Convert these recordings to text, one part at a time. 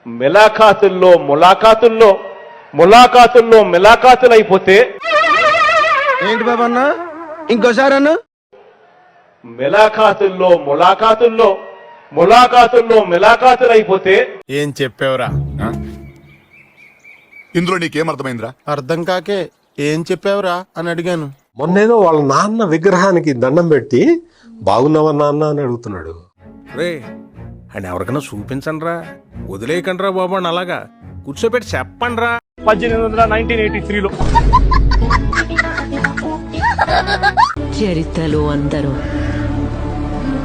మిలాఖాతుల్లో మిలాఖాతులు అయిపోతే ఏంటి బాబా అన్న ఇంకోసారి అన్న మిలాఖాతుల్లో మిలాఖాతులు అయిపోతే ఏం చెప్పావురా? ఇందులో నీకేం అర్థమైందిరా? అర్థం కాకే ఏం చెప్పావురా అని అడిగాను. మొన్నేదో వాళ్ళ నాన్న విగ్రహానికి దండం పెట్టి బాగున్నావా నాన్న అని అడుగుతున్నాడు. రే అని ఎవరికైనా చూపించండి రా, వదిలేయకండి రా బాబు అని అలాగా కూర్చోబెట్టి చెప్పండి రా. 1983లో చరిత్రలో అందరూ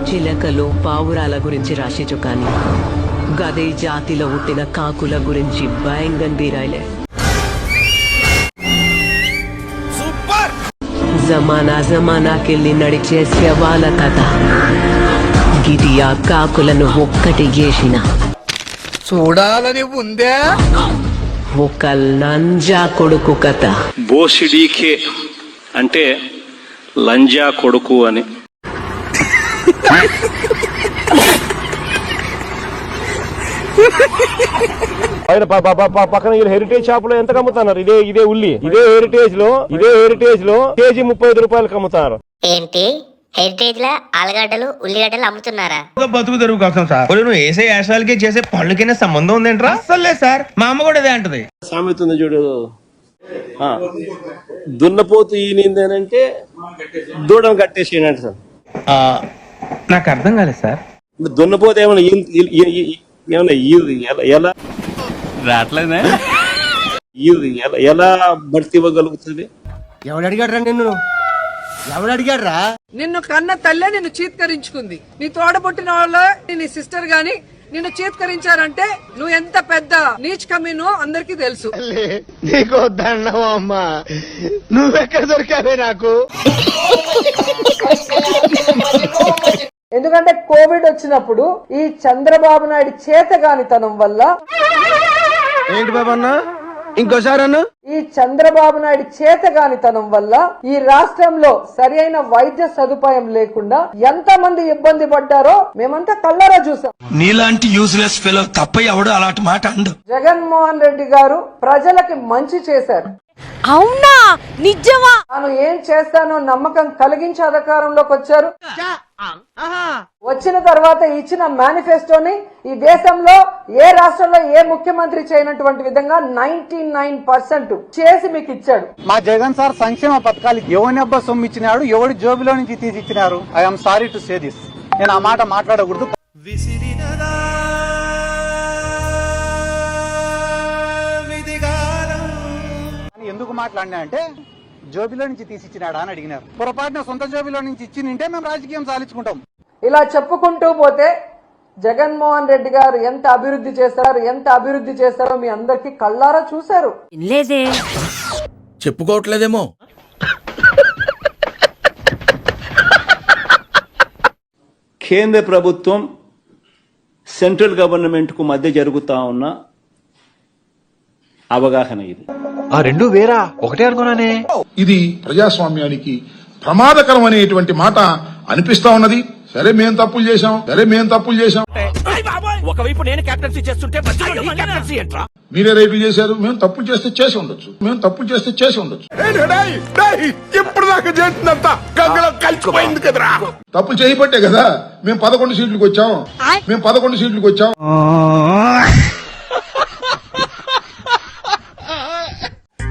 చిలకలు పావురాల గురించి రాసిచు కానీ గదే జాతిలో పుట్టిన కాకుల గురించి భయంగా బీరాయిలే. జమానాకెళ్ళి నడిచే శవాల కథ గిది ఆ కాకులను ఒక్కటి చేసిన చూడాలని ఉందే ఒక లంజా కొడుకు కథ. బోసిడీకే అంటే లంజా కొడుకు అని. ఆయన పక్కన హెరిటేజ్ షాప్ లో ఎంత కమ్ముతున్నారు? ఇదే ఉల్లి ఇదే హెరిటేజ్ లో కేజీ 35 రూపాయలకు అమ్ముతున్నారు. ఏంటి హెరిటేజ్ లా ఆలుగడ్డలు ఉల్లిగడ్డలు అమ్ముతున్నారా? బతుకు తెరువు కోసం సార్. నువ్వు వేసే యాశాలకి చేసే పళ్ళకైనా సంబంధం ఉందేంట్రా? అసలే సార్, మా అమ్మ కూడా అదే అంటది. సామెత ఉంది చూడు, దున్నపోతు ఈనిందేనంటే దూడం కట్టేసేయండి సార్. నాకు అర్థం కాలేదు సార్. దున్నపోతే ఏమన్నా ఎలా రావట్లేదా? ఎలా భర్తీ ఇవ్వగలుగుతుంది? ఎవడు అడిగాడ్రా నిన్ను కన్న తల్లే నిన్ను చీత్కరించుకుంది. నీ తోడబుట్టిన వాళ్ళ నీ సిస్టర్ గాని నిన్ను చీత్కరించారంటే నువ్వు ఎంత పెద్ద నీచ్ కమీనో అందరికీ తెలుసు. నీకు దండం అమ్మా, నువ్వెక్కడ దొరికావే నాకు? ఎందుకంటే కోవిడ్ వచ్చినప్పుడు ఈ చంద్రబాబు నాయుడు చేతగానితనం వల్ల ఏంటి బాబా అన్న ఇంకోసారి అన్న ఈ చంద్రబాబు నాయుడు చేతగానితనం వల్ల ఈ రాష్ట్రంలో సరి అయిన వైద్య సదుపాయం లేకుండా ఎంత మంది ఇబ్బంది పడ్డారో మేమంతా కళ్ళారా చూసాం. నీలాంటి యూజ్లెస్ ఫెలో తప్ప ఎవడు అలాంటి మాట అండు. జగన్మోహన్ రెడ్డి గారు ప్రజలకి మంచి చేశారు. అవునా? నిజమా? తాను ఏం చేస్తానో నమ్మకం కలిగించి అధికారంలోకి వచ్చారు. వచ్చిన తర్వాత ఇచ్చిన మేనిఫెస్టోని ఈ దేశంలో ఏ రాష్ట్రంలో ఏ ముఖ్యమంత్రి చేయనటువంటి విధంగా 99% చేసి మీకు ఇచ్చాడు. మా జగన్ సార్ సంక్షేమ పథకాలు ఎవరి అబ్బా సొమ్ము ఇచ్చినాడు, ఎవడి జోబులో నుంచి తీసి ఇచ్చినారు. I'm sorry to say this. నేను ఆ మాట మాట్లాడకూడదు. ఎందుకు మాట్లాడినా అంటే జోబిలో నుంచి తీసిచ్చినాడా అని అడిగినారు. పొరపాటున సొంత జోబిలో నుంచి ఇచ్చి నింటే మేము రాజకీయం సాధించుకుంటాం. ఇలా చెప్పుకుంటూ పోతే జగన్మోహన్ రెడ్డి గారు ఎంత అభివృద్ధి చేస్తారో మీ అందరికి కళ్ళారా చూశారు. లేదే చెప్పుకోవట్లేదేమో. కేంద్ర ప్రభుత్వం సెంట్రల్ గవర్నమెంట్ కు మధ్య జరుగుతా ఉన్న అవగాహన ఇది. ఆ రెండు వేరా ఒకటే అనుకున్నానే. ఇది ప్రజాస్వామ్యానికి ప్రమాదకరం అనేటువంటి మాట అనిపిస్తా ఉన్నది. సరే మేము తప్పులు చేశాం. ఒకవైపు నేను కెప్టెన్సీ చేస్తుంటే మీరే రేపులు చేశారు. మేము తప్పులు చేస్తే చేసి ఉండొచ్చు. ఇప్పుడు దాకా చేసినంత గంగలో కలిసిపోయింది కదరా. తప్పు చేయబట్టే కదా మేము 11 సీట్లకు వచ్చాం.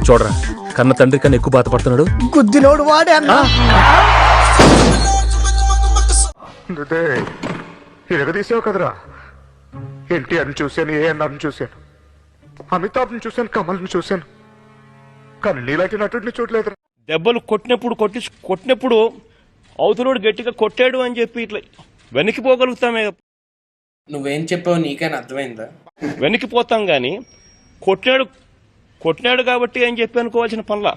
చూడరా, కన్న తండ్రి కన్నా ఎక్కువ బాధపడుతున్నాడు. గుద్దినోడు వాడే అన్న. ఎరగదీసావు కదరా. ఎన్టీఆర్ని చూశాను, ఏఎన్ఆర్ని చూశాను, అమితాబ్ని చూశాను, కమల్ని చూశాను, కానీ నీలాంటి నటుడిని చూడలేదు. దెబ్బలు కొట్టినప్పుడు అవతలోడు గట్టిగా కొట్టాడు అని చెప్పి ఇట్లా వెనక్కిపోగలుగుతామే. నువ్వేం చెప్పావు నీకైనా అర్థమైందా? వెనక్కిపోతాం గాని కొట్టినాడు కాబట్టి అని చెప్పి అనుకోవాల్సిన పనుల.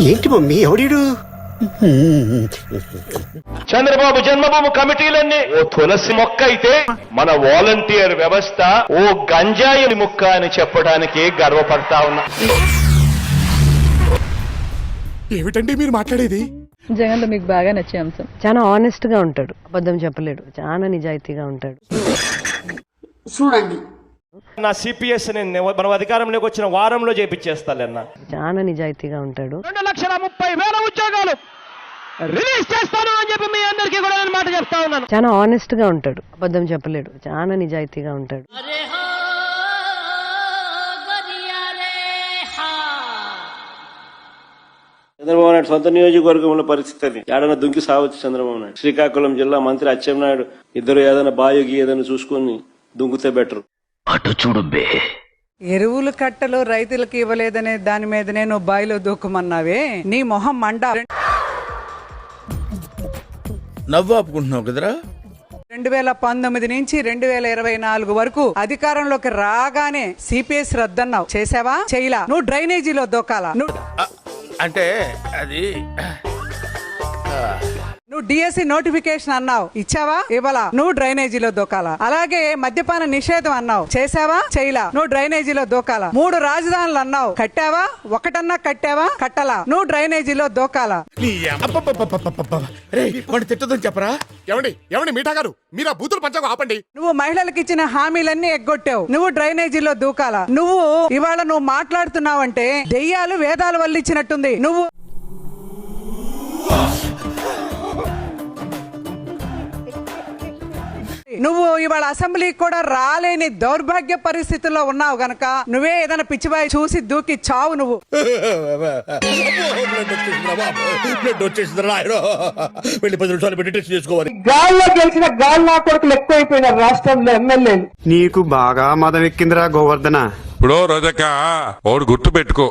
ఏంటి మమ్మీ ఎవడీడు? చంద్రబాబు జన్మభూమి కమిటీలన్నీ ఓ తులసి మొక్క అయితే మన వాలంటీర్ వ్యవస్థ ఓ గంజాయి మొక్క అని చెప్పడానికి గర్వపడతా ఉన్నా. ఏమిటండి మీరు మాట్లాడేది? జగన్ లో మీకు బాగా నచ్చే అంశం చాలా ఆనెస్ట్ గా ఉంటాడు, అబద్ధం చెప్పలేడు, చాలా నిజాయితీగా ఉంటాడు. చూడండి నా సిపిఎస్ నేను మనం అధికారంలోకి వచ్చిన వారంలో చేపించేస్తానన్నా. చాలా నిజాయితీగా ఉంటాడు. 2,30,000 ఉద్యోగాలు రిలీజ్ చేస్తాను అని చెప్పి మీ అందరికీ కూడా నేను మాట చెప్తా ఉన్నాను. చాలా ఆనెస్ట్ గా ఉంటాడు, అబద్ధం చెప్పలేడు, చాలా నిజాయితీగా ఉంటాడు. చంద్రబాబు నాయుడు సొంత నియోజకవర్గంలో పరిస్థితి ఏడన్నా దుంకి సావచ్చు. చంద్రబాబు నాయుడు శ్రీకాకుళం జిల్లా మంత్రి అచ్చెన్నాయుడు ఇద్దరు ఏదైనా బాయోగి ఏదైనా చూసుకొని దుంకుతే బెటర్. అటు చూడు బే, ఎరువులు కట్టలు రైతులకు ఇవ్వలేదనే దాని మీద నేను బాయిలో దూకమన్నావే, నీ మొహం మండ. నవ్వు ఆపుకుంటున్నావు కదరా. 2019 నుంచి 2024 వరకు అధికారంలోకి రాగానే సిపిఎస్ రద్దన్నావు, చేసావా? చేయలా. నువ్వు డ్రైనేజీలో దూకాలా? అంటే అది నువ్వు డిఎస్సి నోటిఫికేషన్ అన్నావు, ఇచ్చావా? ఇవ్వలా. నువ్వు డ్రైనేజీలో దూకాలా. అలాగే మద్యపాన నిషేధం అన్నావు, చేసావా? చేయలా. నువ్వు డ్రైనేజీలో దూకాలా. 3 రాజధానులు అన్నావు, కట్టావా? ఒకటన్నా కట్టావా? కట్టలా. నువ్వు డ్రైనేజీలో దూకాలా. తిట్టదని చెప్పరా. ఏమండి మీఠా గారు, మీరు ఆ బూతులు పంచకు ఆపండి. నువ్వు మహిళలకు ఇచ్చిన హామీలన్నీ ఎగ్గొట్టావు. నువ్వు డ్రైనేజీలో దూకాలా. నువ్వు మాట్లాడుతున్నావంటే దెయ్యాలు వేదాలు వల్లిచ్చినట్టుంది. నువ్వు ఇవాళ అసెంబ్లీకి కూడా రాలేని దౌర్భాగ్య పరిస్థితుల్లో ఉన్నావు గనక నువ్వే ఏదైనా పిచ్చిబాయి చూసి దూకి చావు. నువ్వు గాల్లో గెలిచిన గాల్లో కొడుకులు ఎక్కువైపోయినారు రాష్ట్రంలో ఎమ్మెల్యేలు. నీకు బాగా మదం ఎక్కిందిరా గోవర్ధన. ఇప్పుడు రోజక ఓడు గుర్తు పెట్టుకో,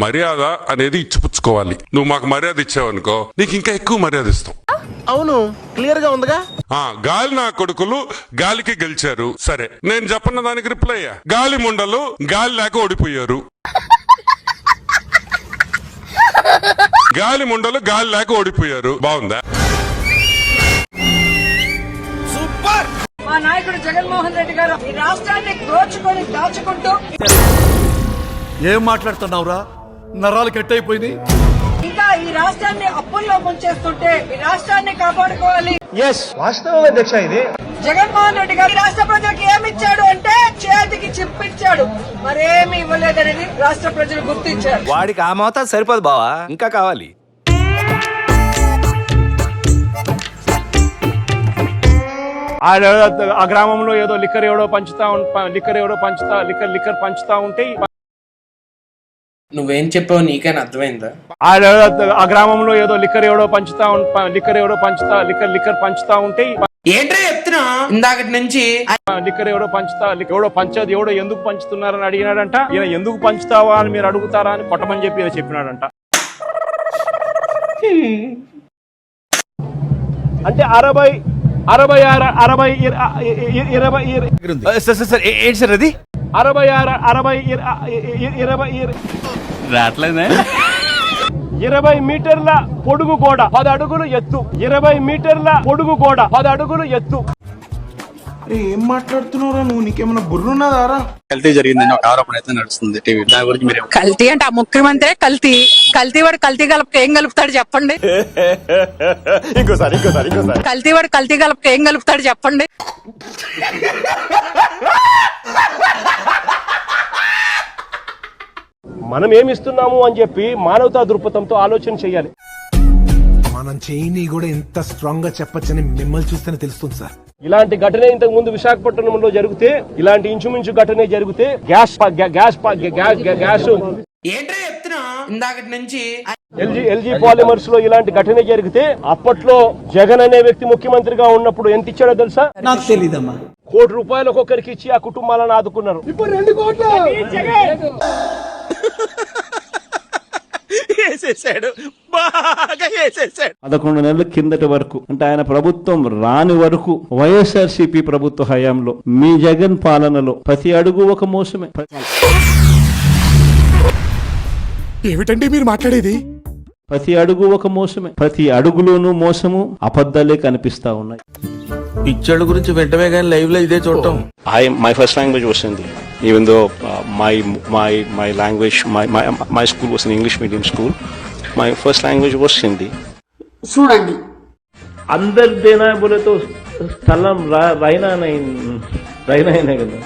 మర్యాద అనేది ఇచ్చిపుచ్చుకోవాలి. నువ్వు మాకు మర్యాద ఇచ్చావనుకో నీకు ఇంకా ఎక్కువ మర్యాద ఇస్తాం. అవును, క్లియర్ గా ఉందిగా. గాలి నా కొడుకులు గాలికి గెలిచారు. సరే, నేను చెప్పన్న దానికి రిప్లై అయ్యా. గాలి ముండలు గాలి లేక ఓడిపోయారు. గాలి ముండలు గాలి లేక ఓడిపోయారు. బాగుందా? సూపర్. మా నాయకుడు జగన్మోహన్ రెడ్డి గారు ఈ రాష్ట్రాన్ని దోచుకొని దాచుకుంటూ. ఏం మాట్లాడుతున్నావురా? నరాలు కట్టయిపోయింది. ఇంకా ఈ రాష్ట్రాన్ని అప్పుల్లో ముంచేస్తుంటే ఈ రాష్ట్రాన్ని కాపాడుకోవాలి. వాస్తవం అధ్యక్ష ఇది. జగన్మోహన్ రెడ్డి గారు రాష్ట్ర ప్రజలకు ఏమిచ్చాడు అంటే చేతికి చిప్పిచ్చాడు, మరేమి ఇవ్వలేదనేది రాష్ట్ర ప్రజలు గుర్తించారు. వాడికి ఆ మోతాదు సరిపోదు బావా, ఇంకా కావాలి. ఆ గ్రామంలో ఏదో లిక్కర్ ఎవడో పంచుతా ఉంటే నువ్వేం చెప్పావు నీకైనా అర్థమైందా? ఆ గ్రామంలో ఏదో లిక్కర్ ఎవడో పంచుతా ఉంటే ఏంట్రా చెప్తున్నా ఇందాకటి నుంచి లిక్కర్ ఎవడో పంచదు, ఎవడో ఎందుకు పంచుతున్నారని అడిగినాడంట. ఈయన ఎందుకు పంచుతావా అని మీరు అడుగుతారా అని కొట్టమని చెప్పి ఈయన చెప్పినాడంట. అంటే 20 మీటర్ల పొడుగు గోడ 10 అడుగులు ఎత్తు. 20 మీటర్ల పొడుగు గోడ 10 అడుగులు ఎత్తు. ఏం మాట్లాడుతున్నారా నువ్వు? నీకేమన్నా బుర్రున్నదారా? కల్తీ జరిగిందని ఒక ఆరోపణ అయితే నడుస్తుంది టీవీ. దాని గురించి మీరు కల్తీ అంటే ఆ ముఖ్యమంత్రి కల్తీ వాడు కల్తీ కలపక ఏం కలుపుతాడు చెప్పండి. ఇంకోసారి కల్తీ వాడు కల్తీ కలపక ఏం కలుపుతాడు చెప్పండి. మనం ఏమిస్తున్నాము అని చెప్పి మానవతా దృక్పథంతో ఆలోచన చేయాలి. మనం చేయని కూడా ఎంత స్ట్రాంగ్ గా చెప్పొచ్చని మిమ్మల్ని చూస్తేనే తెలుస్తుంది సార్. ఇలాంటి ఘటన ఇంతకు ముందు విశాఖపట్నంలో జరిగితే, ఇలాంటి ఇంచుమించు ఘటనే జరిగితే గ్యాస్ ఏంట్రా చెప్తున్నా ఇందాకటి నుంచి ఎల్జీ పాలిమర్స్ లో ఇలాంటి ఘటన జరిగితే అప్పట్లో జగన్ అనే వ్యక్తి ముఖ్యమంత్రిగా ఉన్నప్పుడు ఎంత ఇచ్చాడో తెలుసా? నాకు తెలీదమ్మా. ₹1 కోటి ఒక్కొక్కరికి ఇచ్చి ఆ కుటుంబాలను ఆదుకున్నారు. ఇప్పుడు 2 కోట్ల బాగా 11 నెలల కిందటి వరకు, అంటే ఆయన ప్రభుత్వం రాని వరకు, వైఎస్ఆర్సీపీ ప్రభుత్వ హయాంలో, మీ జగన్ పాలనలో ప్రతి అడుగు ఒక మోసమే. ఏమిటండి మీరు మాట్లాడేది? ప్రతి అడుగు ఒక మోసమే. ప్రతి అడుగులోనూ మోసము, అబద్ధాలే కనిపిస్తా ఉన్నాయి. పిచ్చోళ్ళ గురించి వెంటనే కానీ లైవ్ లో ఇదే చూడటం. My first language was Hindi, even though my language, my school was an English medium school. My first language was Hindi. చూడండి, అందరు దేనా బోలే తో స్థలం రైనా కదా.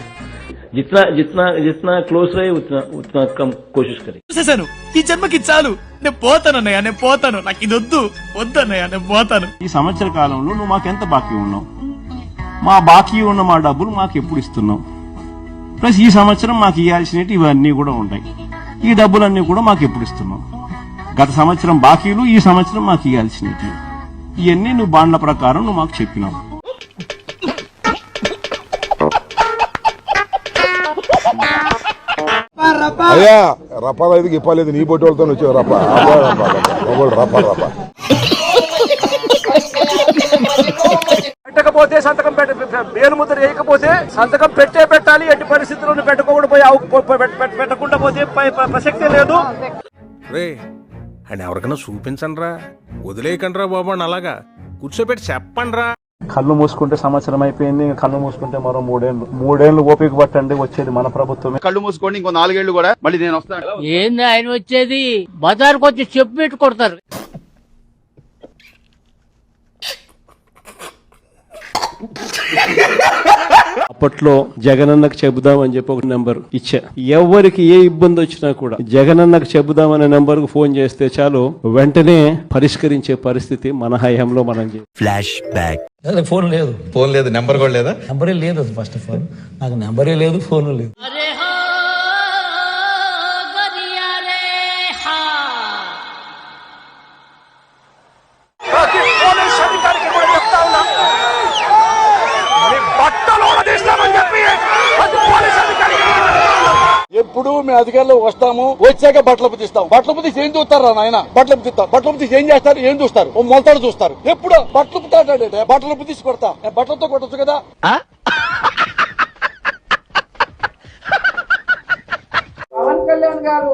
जितना जितना जितना क्लोज रहे उतना उतना कम कोशिश करें. చూసేశాను ఈ జన్మకి చాలు నేను పోతానన్నయ్య నేను పోతాను నాకు ఇది వద్దన్నయ్య నేను పోతాను. ఈ సంవత్సర కాలంలో నువ్వు మాకెంత బాకీ ఉన్నావు, మా బాకీ ఉన్న మా డబ్బులు మాకు ఎప్పుడు ఇస్తున్నావు, ప్లస్ ఈ సంవత్సరం మాకు ఇవ్వాల్సినవి ఇవన్నీ కూడా ఉంటాయి, ఈ డబ్బులన్నీ కూడా మాకు ఎప్పుడు ఇస్తున్నావు, గత సంవత్సరం బాకీలు ఈ సంవత్సరం మాకు ఇవ్వాల్సినవి ఇవన్నీ నువ్వు బాండ్ల ప్రకారం నువ్వు మాకు చెప్పినావు. అయ్యా రపాలైదుకి ఇప్పలేదు నీ బొట్టి వాళ్ళతో వచ్చావు రప రప రప పెట్టకపోతే సంతకం వేలు ముద్ర వేయకపోతే సంతకం పెట్టాలి. ఎట్టి పరిస్థితుల్లో పెట్టకుండా పెట్టకుండా పోతే ప్రసక్తే లేదు. రే అండ్ ఎవరికైనా చూపించండి రా, వదిలేయకండి రా బాబు అని అలాగా కూర్చోబెట్టి చెప్పండి రా. కళ్ళు మూసుకుంటే సంవత్సరం అయిపోయింది, కళ్ళు మూసుకుంటే మరో 3 ఏళ్ళు ఓపిక పట్టండి, వచ్చేది మన ప్రభుత్వమే. కళ్ళు మూసుకోండి ఇంకో 4 ఏళ్ళు కూడా మళ్ళీ నేను వస్తాను. ఏంది ఆయన వచ్చేది? బజార్కి వచ్చి చెప్పు పెట్టి కొడతారు. అప్పట్లో జగనన్నకు చెబుదామని చెప్పి ఒక నెంబర్ ఇచ్చా. ఎవరికి ఏ ఇబ్బంది వచ్చినా కూడా జగనన్నకు చెబుదామనే నెంబర్ కు ఫోన్ చేస్తే చాలు వెంటనే పరిష్కరించే పరిస్థితి మన హయాంలో మనం ఫ్లాష్ బ్యాక్. ఫోన్ లేదు నెంబర్ కూడా లేదా? నెంబరే లేదు. ఫస్ట్ ఆఫ్ ఆల్ నాకు నెంబరే లేదు, ఫోన్ లేదు. ఎప్పుడు మేము అధికారులు వస్తాము, వచ్చాక బట్టలు పుతిస్తాం. బట్టలు పుతీసి ఏం చూస్తారా నాయన? బట్టలు పుతిస్తాం. బట్టలు పుతీసి ఏం చేస్తారు? ఏం చూస్తారు? ఓ మొలతాడు చూస్తారు. ఎప్పుడు బట్టలు పుతాడే బట్టలు పుతీసి కొడతా, బట్టలతో కొట్టచ్చు కదా. పవన్ కళ్యాణ్ గారు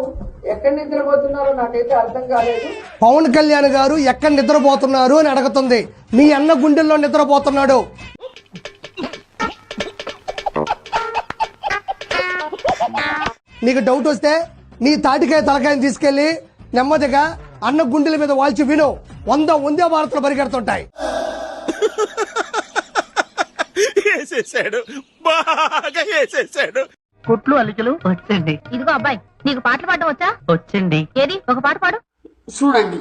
ఎక్కడ నిద్రపోతున్నారో నాకైతే అర్థం కాలేదు. పవన్ కళ్యాణ్ గారు ఎక్కడ నిద్రపోతున్నారు అని అడుగుతుంది. మీ అన్న గుండెల్లో నిద్రపోతున్నాడు. నీకు డౌట్ వస్తే నీ తాటికాయ తలకాయని తీసుకెళ్లి నెమ్మదిగా అన్న గుండెల మీద వాల్చి విను. 100 వందే భారత్లో పరిగెడుతుంటాయి. కుట్లు అలికలు వచ్చండి. ఇదిగో అబ్బాయి, నీకు పాటలు పాడడం వచ్చా? వచ్చండి. ఏది ఒక పాట పాడు చూడండి.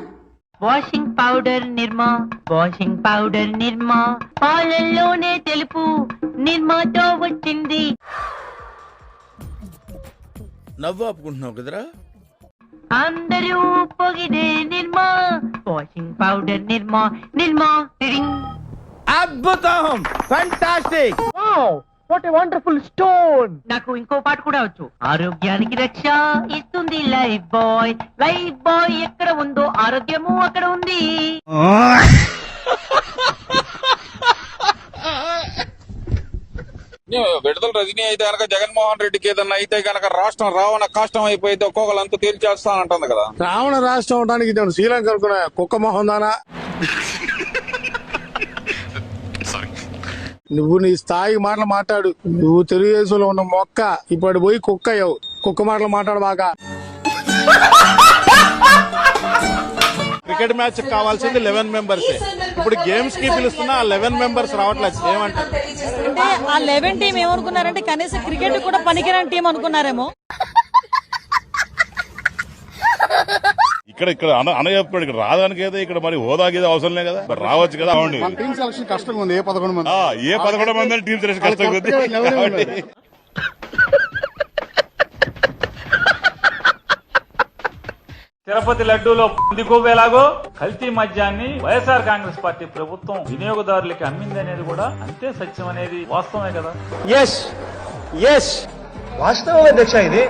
వాషింగ్ పౌడర్ నిర్మా, వాషింగ్ పౌడర్ నిర్మా, పాలల్లోనే తెలుపు నిర్మాతో వచ్చింది. నవ్వు ఆపుకుంటున్నావు కదరా? అందరూ పొగిడే నిర్మా, వాషింగ్ పౌడర్ నిర్మా, నిర్మా. అద్భుతం, fantastic, what a wonderful stone. నాకు ఇంకో పాట కూడా వచ్చు. ఆరోగ్యానికి రక్ష ఇస్తుంది లైఫ్ బాయ్, లైఫ్ బాయ్ ఎక్కడ ఉందో ఆరోగ్యము అక్కడ ఉంది. విడుదల రజనీ అయితే కనుక జగన్మోహన్ రెడ్డికి ఏదన్నా అయితే కనుక రాష్ట్రం రావణ కష్టం అయిపోతే ఒక్కొక్కరంతా తేల్చేస్తానంటుంది కదా. రావణ రాష్ట్రం అవడానికి నేను శ్రీలంక అనుకున్నా కుక్క మొహం దానా. నువ్వు నీ స్థాయి మాటలు మాట్లాడు. నువ్వు తెలుగుదేశంలో ఉన్న మొక్క ఇప్పుడు పోయి కుక్క అయ్యావు. కుక్క మాటలు మాట్లాడు బాగా. క్రికెట్ మ్యాచ్ కావాల్సింది 11 మెంబర్స్. ఇప్పుడు గేమ్స్ కి పిలుస్తున్నా 11 మెంబర్స్ రావట్లేదు. ఏమంటారు? అంటే ఆ 11 టీం ఏమనుకున్నారంటే కనీసం క్రికెట్ కూడా పనికిరాని టీం అనుకున్నారేమో. ఇక్కడ అన్న చెప్పాడు ఇక్కడ రాదానికి అయితే ఇక్కడ మరి హోదాకి ఏదో అవసరం లేదు కదా, రావచ్చు కదా. టీమ్ సెలక్షన్ కష్టంగా ఉంది. ఏ 11 మంది ఏ 11 మంది టీం సెలక్షన్ కష్టంగా ఉంది. తిరుపతి లడ్డూలో పంది కొవ్వేలాగో కల్తీ మద్యాన్ని వైఎస్ఆర్ కాంగ్రెస్ పార్టీ ప్రభుత్వం వినియోగదారులకి అమ్మింది అనేది కూడా అంతే సత్యం అనేది వాస్తవమే కదా. ఎస్ వాస్తవం అధ్యక్ష ఇది.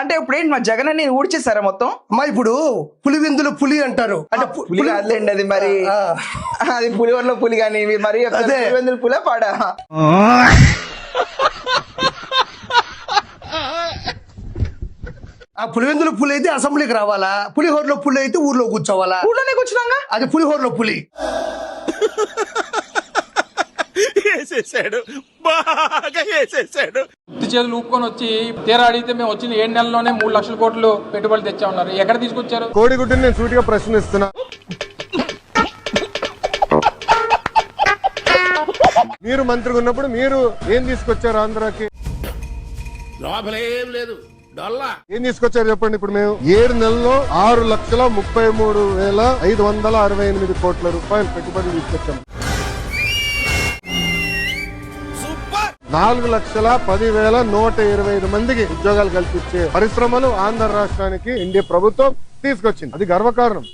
అంటే ఇప్పుడు ఏంటి మా జగన్ అని ఊడ్చేసారా మొత్తం? అమ్మా ఇప్పుడు పులివిందులు పులి అంటారు. అంటే పులి కాదులేండి అది, మరి అది పులివర్లో పులి కానీ మరి పులివెందులు పులే పాడా. ఆ పులివెందుల పులి అయితే అసెంబ్లీకి రావాలా, పులిహోరలో పులి అయితే ఊర్లో కూర్చోవాలా? ఊళ్ళోనే కూర్చున్నాగా. అది పులిహోరలో పులి. వేసేసాడు, బాగా వేసేసాడు. చేతులు ఊపుకొని వచ్చి తీరా అడిగితే మేము వచ్చిన 7 నెలల్లోనే 3 లక్షల కోట్లు పెట్టుబడులు తెచ్చా ఉన్నారు. ఎక్కడ తీసుకొచ్చారు? కోడిగుడ్డుని నేను సూటిగా ప్రశ్నిస్తున్నా. మీరు మంత్రిగా ఉన్నప్పుడు మీరు ఏం తీసుకొచ్చారు ఆంధ్రాకి? లోపలేం లేదు డొల్లా. ఏం తీసుకొచ్చారు చెప్పండి. ఇప్పుడు మేము 7 నెలల్లో 6,33,568 కోట్ల రూపాయలు పెట్టుబడులు తీసుకొచ్చాం. 4,10,125 మందికి ఉద్యోగాలు కల్పించే పరిశ్రమలు ఆంధ్ర రాష్ట్రానికి ఎన్డీఏ ప్రభుత్వం తీసుకొచ్చింది. అది గర్వకారణం.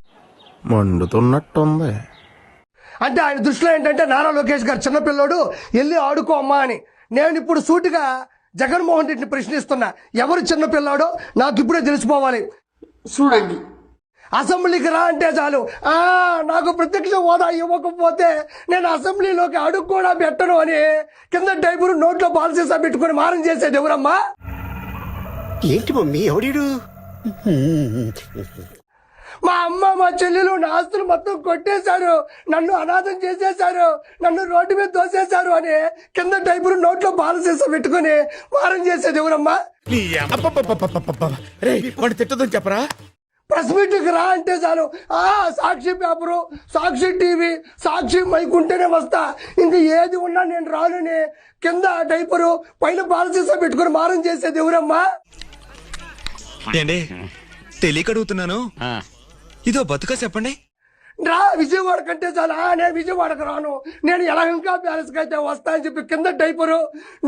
మండుతున్నట్టుంది. అంటే ఆయన దృష్టిలో ఏంటంటే నారా లోకేష్ గారు చిన్నపిల్లోడు వెళ్ళి ఆడుకో అమ్మా అని. నేను ఇప్పుడు సూటిగా జగన్మోహన్ రెడ్డిని ప్రశ్నిస్తున్నా, ఎవరు చిన్నపిల్లాడో నాకు ఇప్పుడే తెలిసిపోవాలి. చూడండి, అసెంబ్లీకి రా అంటే చాలు, నాకు ప్రత్యక్ష హోదా ఇవ్వకపోతే నేను అసెంబ్లీలోకి అడుగు కూడా పెట్టను అని కింద టైపులు నోట్లో బాల్సీసా పెట్టుకుని మారం చేసేది ఎవరమ్మా? ఏంటి మమ్మీ ఎవడీడు? మా అమ్మ మా చెల్లెలు నా ఆస్తులు మొత్తం కొట్టేశారు, నన్ను అనాథం చేసేశారు, నన్ను రోడ్డు మీద తోసేశారు అని కింద టైపులు నోట్లో బాల్సీసా పెట్టుకుని మారం చేసేది ఎవరమ్మా? తిట్టదని చెప్పరా? ప్రెస్ మీట్కి రా అంటే చాలు, సాక్షి పేపరు, సాక్షి టీవీ, సాక్షి మైక్ ఉంటేనే వస్తా, ఇంకా ఏది ఉన్నా నేను రానని కింద డైపరు పైన బాలసీసా పెట్టుకుని మారం చేసేది ఎవరమ్మా? తెలియక అడుగుతున్నాను, ఇదో బతుక చెప్పండి. రా విజయవాడ కంటే చాలా, నేను విజయవాడకు రాను, నేను యలహంక ప్యాలెస్ కి అయితే వస్తా అని చెప్పి కింద డైపరు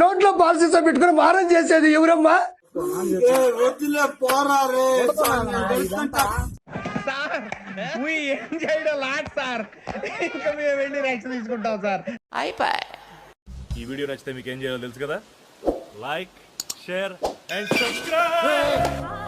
నోట్లో బాలసీసా పెట్టుకుని మారం చేసేది ఎవరమ్మా? ఏం చేయడం లాట్ సార్, ఇంకా మేము వెళ్ళి యాక్షన్ తీసుకుంటాం సార్. ఈ వీడియో నచ్చితే మీకు ఏం చేయాలో తెలుసు కదా. Like, share and subscribe.